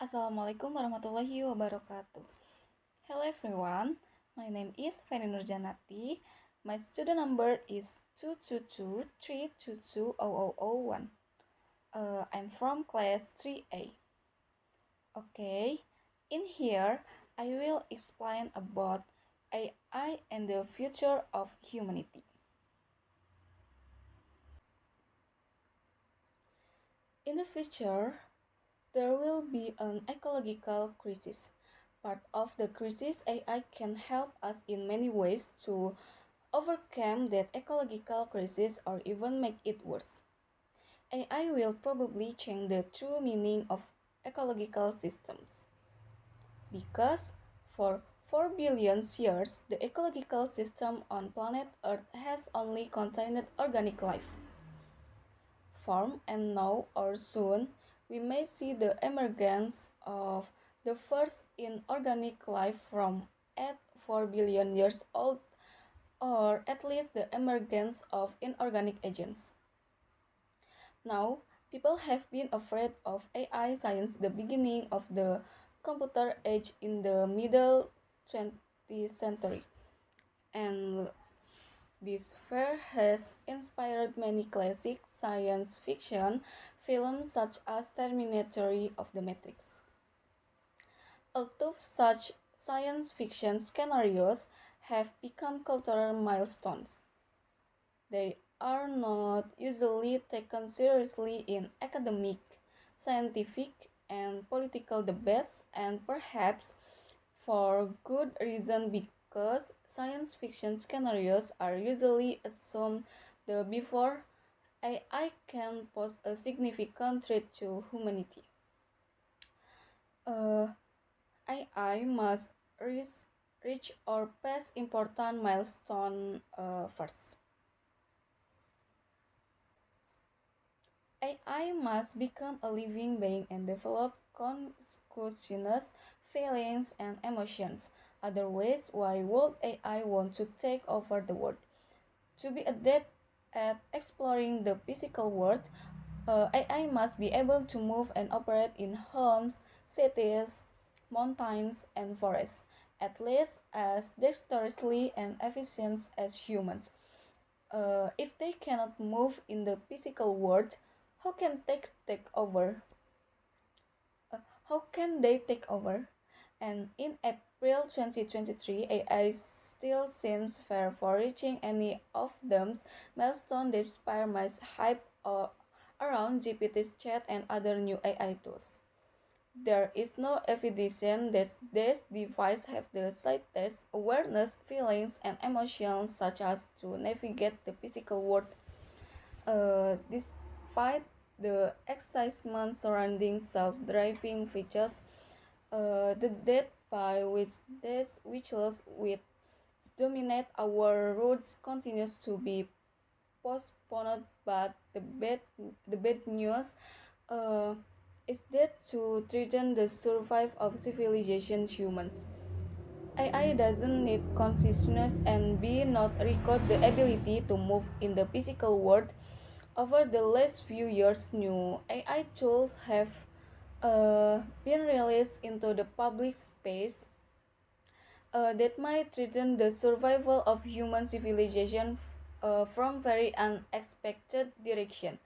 Assalamualaikum warahmatullahi wabarakatuh. Hello everyone, my name is Feni Jannati. My student number is 22232200001. I'm from class 3A. Okay, in here I will explain about AI and the future of humanity. In the future, there will be an ecological crisis. Part of the crisis, AI can help us in many ways to overcome that ecological crisis or even make it worse. AI will probably change the true meaning of ecological systems because for 4 billion years, the ecological system on planet Earth has only contained organic life form, and now or soon we may see the emergence of the first inorganic life from at 4 billion years old, or at least the emergence of inorganic agents. Now, people have been afraid of AI since the beginning of the computer age in the middle 20th century, and this fear has inspired many classic science fiction films such as Terminator of the Matrix. Although such science fiction scenarios have become cultural milestones, they are not usually taken seriously in academic, scientific, and political debates, and perhaps for good reason because science fiction scenarios are usually assumed the before AI can pose a significant threat to humanity. Uh, AI must reach or pass important milestone first. AI must become a living being and develop consciousness, feelings, and emotions. Otherwise, why would AI want to take over the world? To be adept at exploring the physical world, AI must be able to move and operate in homes, cities, mountains, and forests, at least as dexterously and efficient as humans. If they cannot move in the physical world, how can they take over? How can they take over? And in April 2023, AI still seems fair for reaching any of them milestone despite much hype around GPT's chat and other new AI tools. There is no evidence that these devices have the slightest awareness, feelings, and emotions such as to navigate the physical world. Despite the excitement surrounding self-driving features, the date by which these vehicles will dominate our roads continues to be postponed, but the bad news uh, is that to threaten the survival of civilization humans. AI doesn't need consciousness and be not record the ability to move in the physical world. Over the last few years, new AI tools have been released into the public space that might threaten the survival of human civilization from very unexpected direction.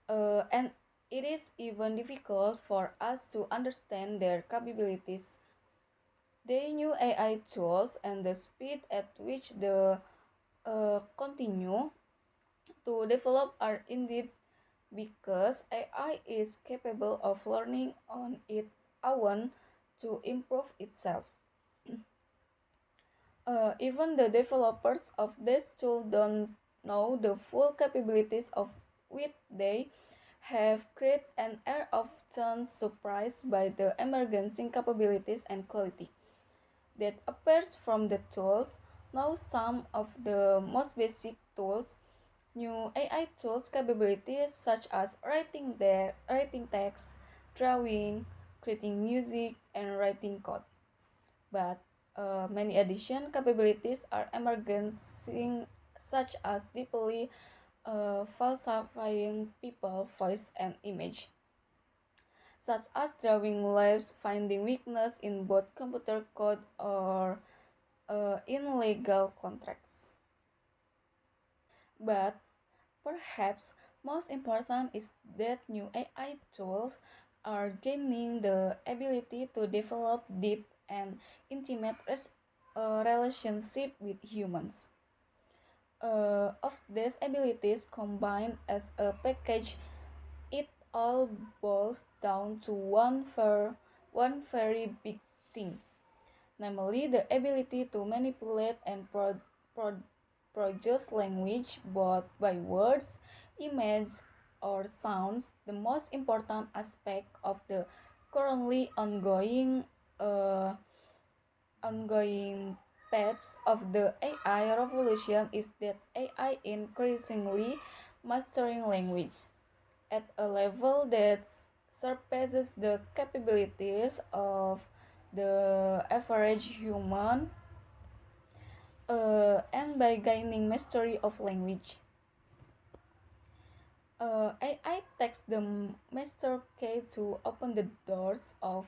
And it is even difficult for us to understand their capabilities. The new AI tools and the speed at which they continue to develop are indeed because AI is capable of learning on its own to improve itself. Even the developers of this tool don't know the full capabilities of which they have created and are often surprised by the emerging capabilities and quality that appears from the tools. Now some of the most basic tools, new AI tools capabilities such as writing text, drawing, creating music, and writing code. But many additional capabilities are emerging, such as deeply falsifying people, voice, and image. such as drawing lives, finding weakness in both computer code or in legal contracts. But perhaps most important is that new AI tools are gaining the ability to develop deep and intimate relationship with humans. Of these abilities combined as a package, it all boils down to one very big thing, namely the ability to manipulate and pro- produce language both by words, images, or sounds, the most important aspect of the currently uh, ongoing paths of the AI revolution is that AI increasingly mastering language at a level that surpasses the capabilities of the average human, and by gaining mastery of language. AI takes the master key to open the doors of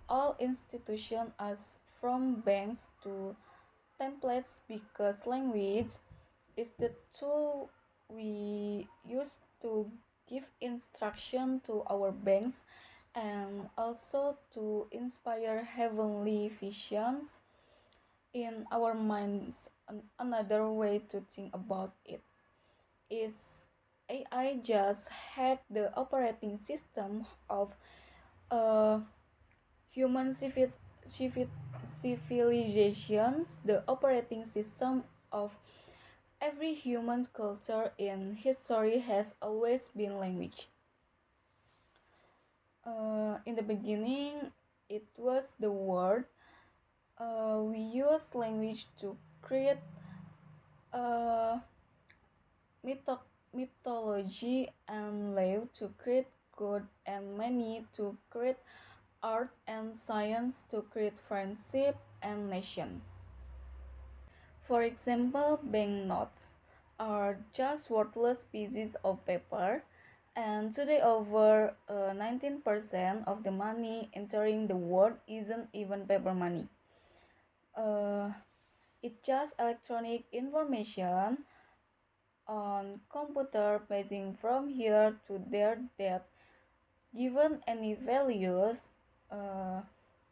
all institutions as from banks to templates because language is the tool we use to give instruction to our banks and also to inspire heavenly visions in our minds. Another way to think about it is AI just hack the operating system of uh, human civilizations, the operating system of every human culture in history has always been language. In the beginning, it was the word. We use language to create uh, mytho- mythology and live to create good and money to create art and science to create friendship and nation. For example, banknotes are just worthless pieces of paper, and today over 19% of the money entering the world isn't even paper money. Uh, it's just electronic information on computer passing from here to there that given any values uh,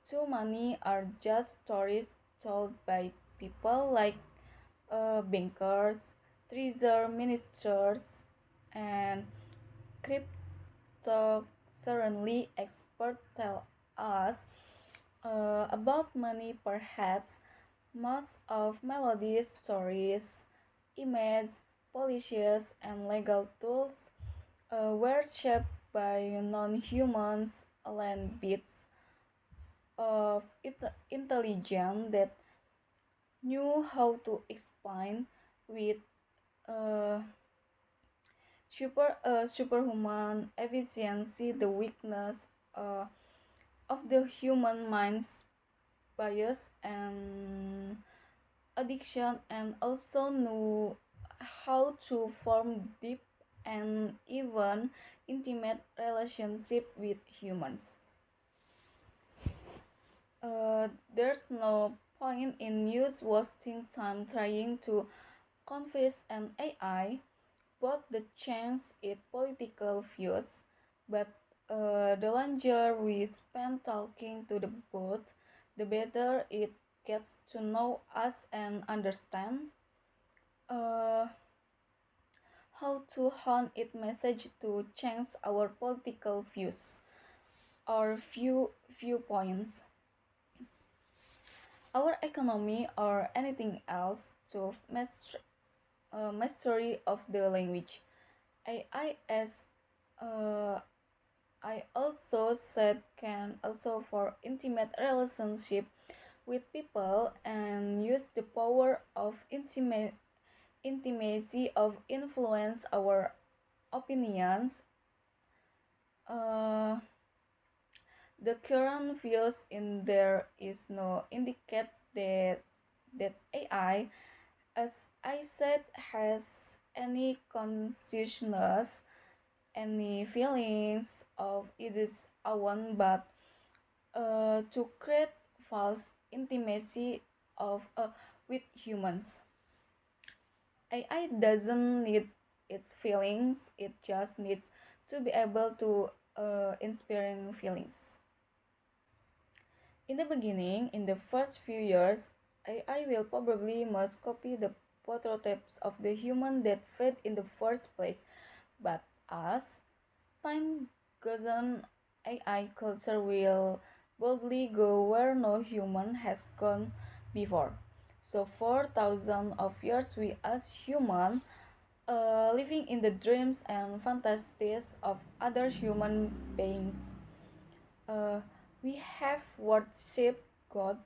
to money are just stories told by people like bankers, treasury ministers, and cryptocurrency experts tell us about money. Perhaps most of melodies, stories, images, polishes, and legal tools were shaped by non-humans land bits of intelligence that knew how to explain with uh, superhuman efficiency the weakness of the human mind's bias and addiction, and also knew how to form deep and even intimate relationship with humans. There's no point in use wasting time trying to convince an AI both the change its political views, but the longer we spend talking to the bot, the better it gets to know us and understand uh, how to hone its message to change our political views or viewpoints, our economy, or anything else to mastery of the language. AI as I also said can also for intimate relationship with people and use the power of intimacy of influence our opinions. Uh, the current views in there is no indicate that AI, as I said, has any consciousness, any feelings of own, but to create false intimacy of with humans. AI doesn't need its feelings; it just needs to be able to inspiring feelings. In the beginning, in the first few years, AI will probably must copy the prototypes of the human that fed in the first place. But as time goes on, AI culture will boldly go where no human has gone before. So for thousands of years, we as human living in the dreams and fantasies of other human beings. Uh, we have worshipped God.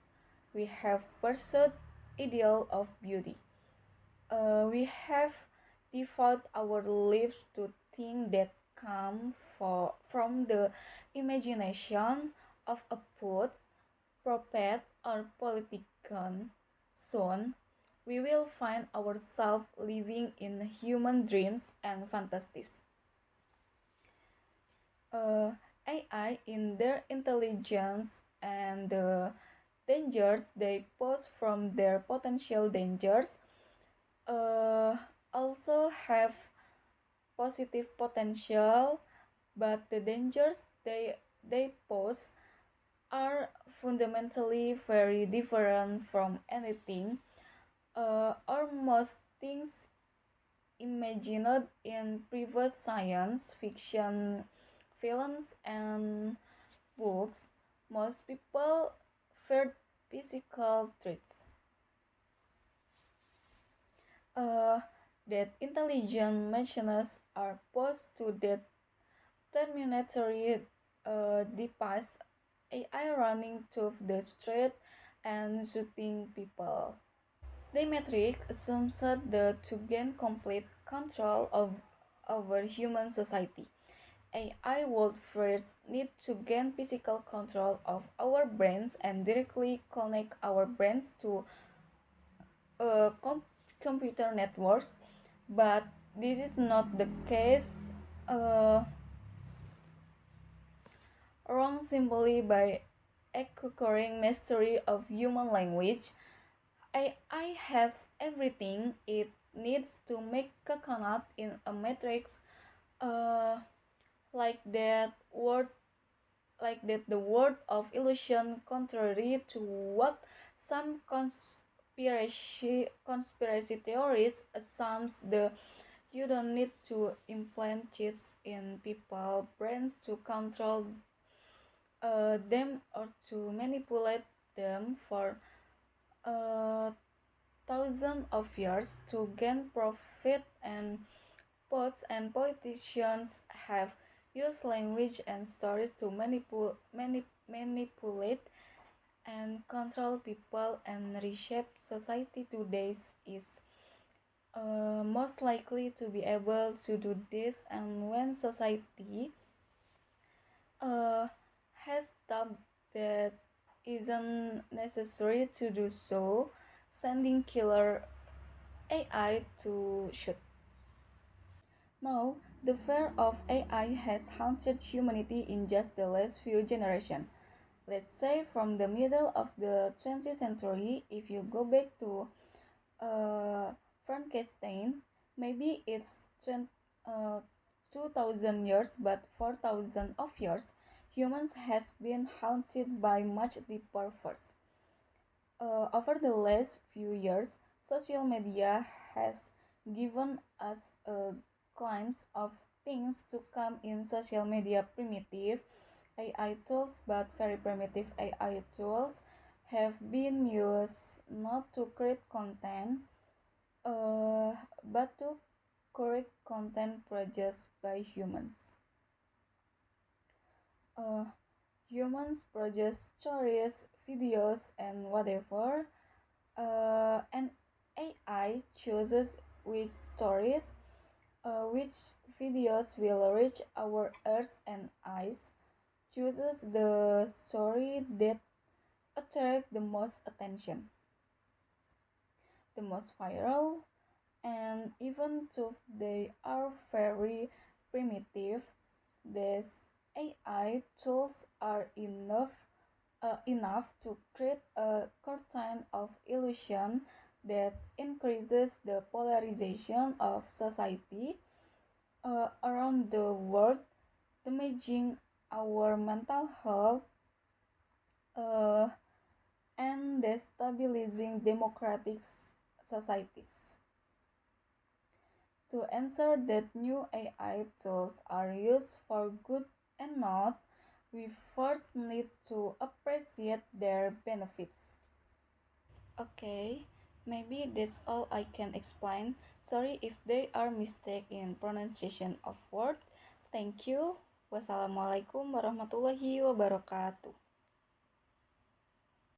We have pursued ideal of beauty. We have devoted our lives to things that come from the imagination of a poet, prophet, or politician. Soon, we will find ourselves living in human dreams and fantasies. uh, AI in their intelligence and the dangers they pose from their potential dangers uh, also have positive potential, but the dangers they pose are fundamentally very different from anything or most things imagined in previous science fiction films and books. Most people fear physical threats. Uh, that intelligent machines are posed to that terminatory device AI running through the street and shooting people. The metric assumes that to gain complete control of over human society, AI would first need to gain physical control of our brains and directly connect our brains to uh, com- computer networks. But this is not the case. Wrong simply by acquiring mastery of human language. AI has everything it needs to make coconut in a matrix uh, like that word like that the word of illusion, contrary to what some conspiracy theories assumes, the you don't need to implant chips in people's brains to control them or to manipulate them for uh, thousands of years to gain profit. And poets and politicians have used language and stories to manipulate and control people and reshape society. Today is most likely to be able to do this, and when society uh, has thought that isn't necessary to do so, sending killer AI to shoot. Now, the fear of AI has haunted humanity in just the last few generations. Let's say from the middle of the 20th century, if you go back to Frankenstein, maybe it's 2000 years, but 4000 of years, humans has been haunted by much deeper force. Over the last few years, social media has given us a glimpse of things to come in social media. Primitive AI tools, but very primitive AI tools, have been used not to create content, but to correct content produced by humans. Uh, Humans produce stories, videos, and whatever, and AI chooses which stories, which videos will reach our ears and eyes, chooses the story that attract the most attention, the most viral, and even though they are very primitive, this AI tools are enough to create a curtain of illusion that increases the polarization of society around the world, damaging our mental health uh, and destabilizing democratic societies. To ensure that new AI tools are used for good and not, we first need to appreciate their benefits. Okay, maybe that's all I can explain. Sorry if they are mistake in pronunciation of word. Thank you. Wassalamualaikum warahmatullahi wabarakatuh.